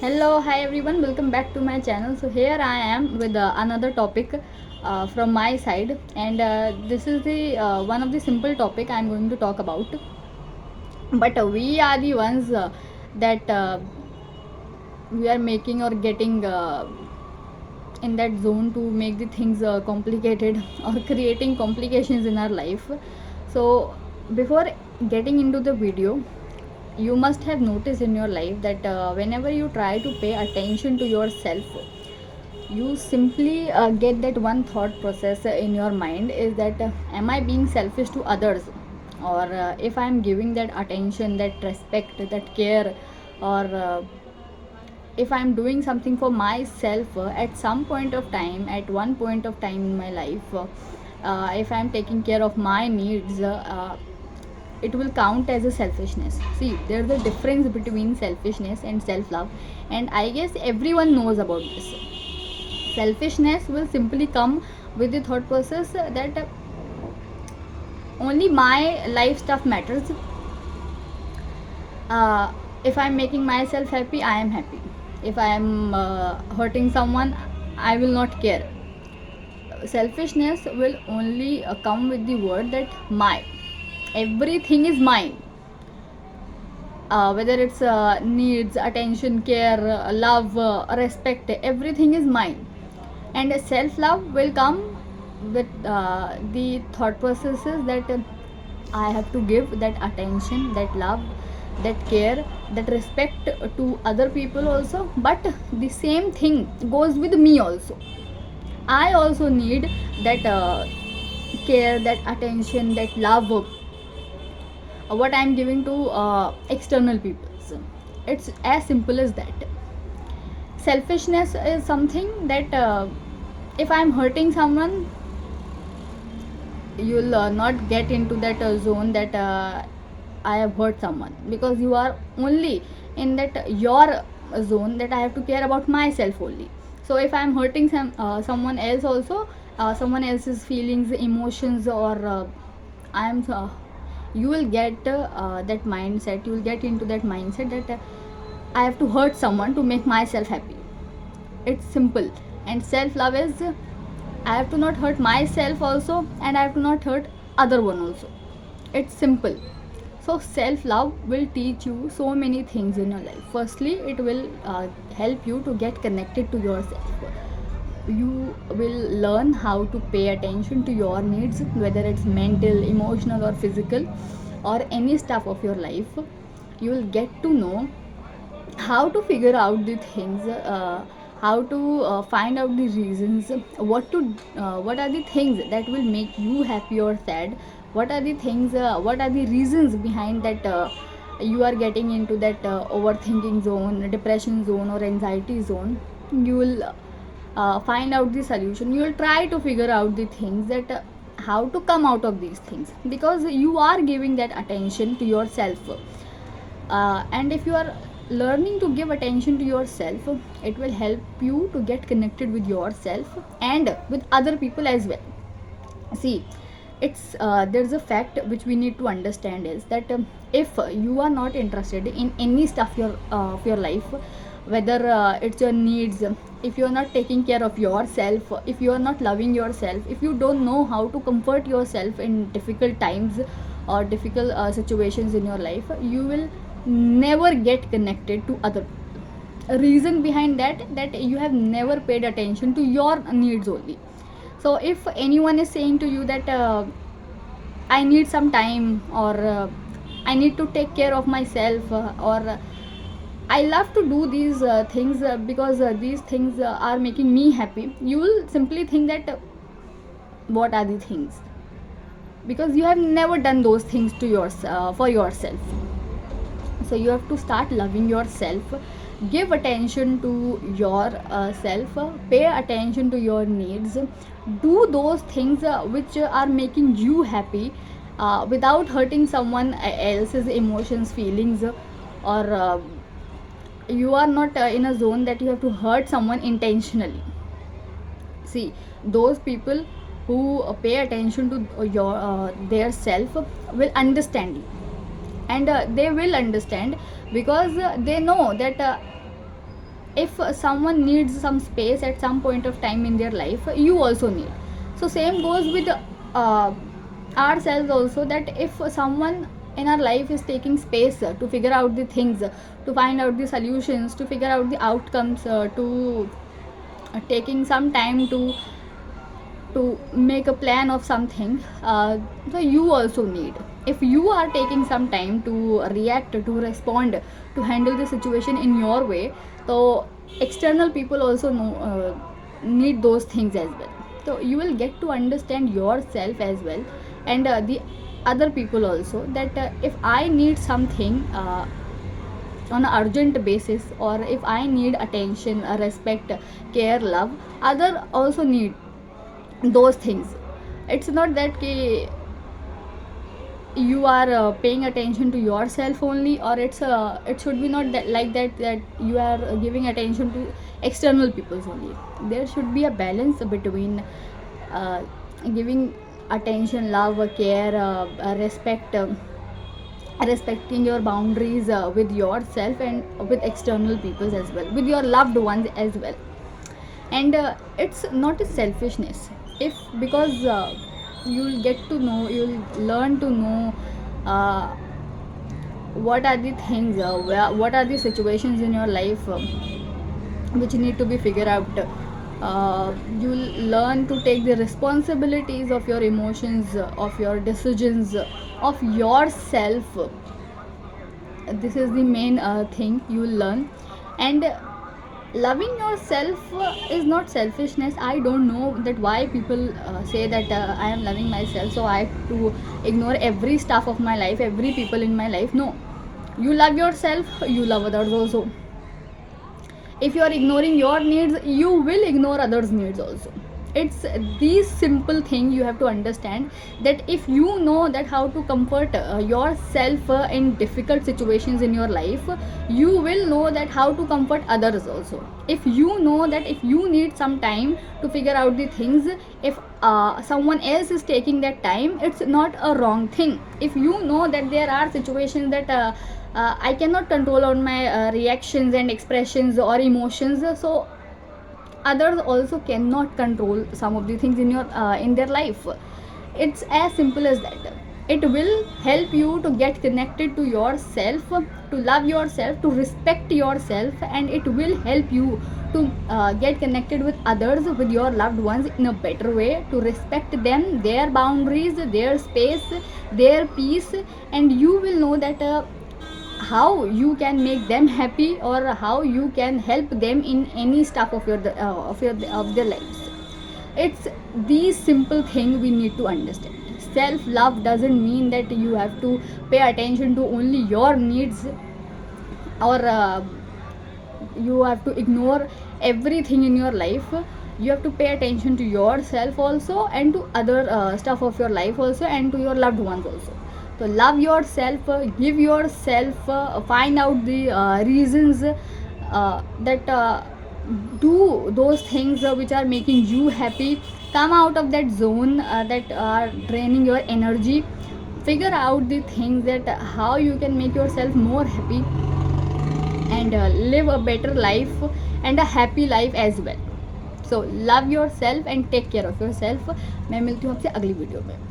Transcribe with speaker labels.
Speaker 1: Hello, hi everyone, welcome back to my channel. So, here I am with another topic from my side, and this is the one of the simple topic I'm going to talk about. But we are the ones that we are making or getting in that zone to make the things complicated or creating complications in our life. So, before getting into the video, you must have noticed in your life that whenever you try to pay attention to yourself, you simply get that one thought process in your mind is that am I being selfish to others, or if I'm giving that attention, that respect, that care, or if I'm doing something for myself at some point of time, at one point of time in my life, if I'm taking care of my needs, it will count as a selfishness. See, there's a difference between selfishness and self love, and I guess everyone knows about this. Selfishness will simply come with the thought process that only my life stuff matters. uh, if I'm making myself happy, I am happy. If I am hurting someone, I will not care. Selfishness will only come with the word that my, everything is mine. Whether it's needs, attention, care, love, respect, everything is mine. And self love will come with the thought processes that I have to give that attention, that love, that care, that respect to other people also. But the same thing goes with me also. I also need that care, that attention, that love, what I'm giving to external people. It's as simple as that. Selfishness is something that if I'm hurting someone, you'll not get into that zone that I have hurt someone, because you are only in that your zone that I have to care about myself only. So if I'm hurting someone else also, someone else's feelings, emotions, or I'm you will get that mindset, you will get into that mindset that I have to hurt someone to make myself happy. It's simple. And self love is I have to not hurt myself also, and I have to not hurt other one also. It's simple. So self love will teach you so many things in your life. Firstly, it will help you to get connected to yourself. You will learn how to pay attention to your needs, whether it's mental, emotional, or physical, or any stuff of your life. You will get to know how to figure out the things, how to find out the reasons, what are the things that will make you happy or sad, what are the things, what are the reasons behind that you are getting into that overthinking zone, depression zone, or anxiety zone. You will find out the solution. You will try to figure out the things that how to come out of these things, because you are giving that attention to yourself. And if you are learning to give attention to yourself, it will help you to get connected with yourself and with other people as well. See, it's there's a fact which we need to understand is that if you are not interested in any stuff of your life, whether it's your needs, if you are not taking care of yourself, if you are not loving yourself, if you don't know how to comfort yourself in difficult times or difficult situations in your life, you will never get connected to other people. Reason behind that you have never paid attention to your needs only. So if anyone is saying to you that I need some time, or I need to take care of myself, or I love to do these things because these things are making me happy, you will simply think that what are the things, because you have never done those things to for yourself. So you have to start loving yourself, give attention to your self, pay attention to your needs, do those things which are making you happy, without hurting someone else's emotions, feelings, or you are not in a zone that you have to hurt someone intentionally. See, those people who pay attention to your their self will understand you, and they will understand because they know that if someone needs some space at some point of time in their life, you also need. So same goes with ourselves also, that if someone in our life is taking space to figure out the things, to find out the solutions, to figure out the outcomes, to taking some time to make a plan of something, so you also need. If you are taking some time to react, to respond, to handle the situation in your way, so external people also know, need those things as well. So you will get to understand yourself as well, and the other people also, that if I need something on an urgent basis, or if I need attention, respect, care, love, other also need those things. It's not that you are paying attention to yourself only, or it should be not that like that you are giving attention to external peoples only. There should be a balance between uh, giving attention, love, care, respect, respecting your boundaries with yourself and with external peoples as well, with your loved ones as well. And it's not a selfishness, if because you'll get to know, you'll learn to know uh, what are the things, what are the situations in your life which need to be figured out. You'll learn to take the responsibilities of your emotions, of your decisions, of yourself. This is the main thing you will learn. And loving yourself is not selfishness. I don't know that why people say that I am loving myself, so I have to ignore every stuff of my life, every people in my life. No, you love yourself, you love others also. If you are ignoring your needs, you will ignore others needs also. It's these simple thing you have to understand, that if you know that how to comfort yourself in difficult situations in your life, you will know that how to comfort others also. If you know that if you need some time to figure out the things, if someone else is taking that time, it's not a wrong thing. If you know that there are situations that I cannot control on my reactions and expressions or emotions, so others also cannot control some of the things in their life. It's as simple as that. It will help you to get connected to yourself, to love yourself, to respect yourself, and it will help you to get connected with others, with your loved ones, in a better way, to respect them, their boundaries, their space, their peace. And you will know that how you can make them happy, or how you can help them in any stuff of their lives. It's these simple thing we need to understand. Self love doesn't mean that you have to pay attention to only your needs, or you have to ignore everything in your life. You have to pay attention to yourself also, and to other stuff of your life also, and to your loved ones also. So love yourself, give yourself, find out the reasons that do those things which are making you happy. Come out of that zone that are draining your energy. Figure out the things that how you can make yourself more happy, and live a better life and a happy life as well. So love yourself and take care of yourself. मैं मिलती हूँ आपसे अगली video में.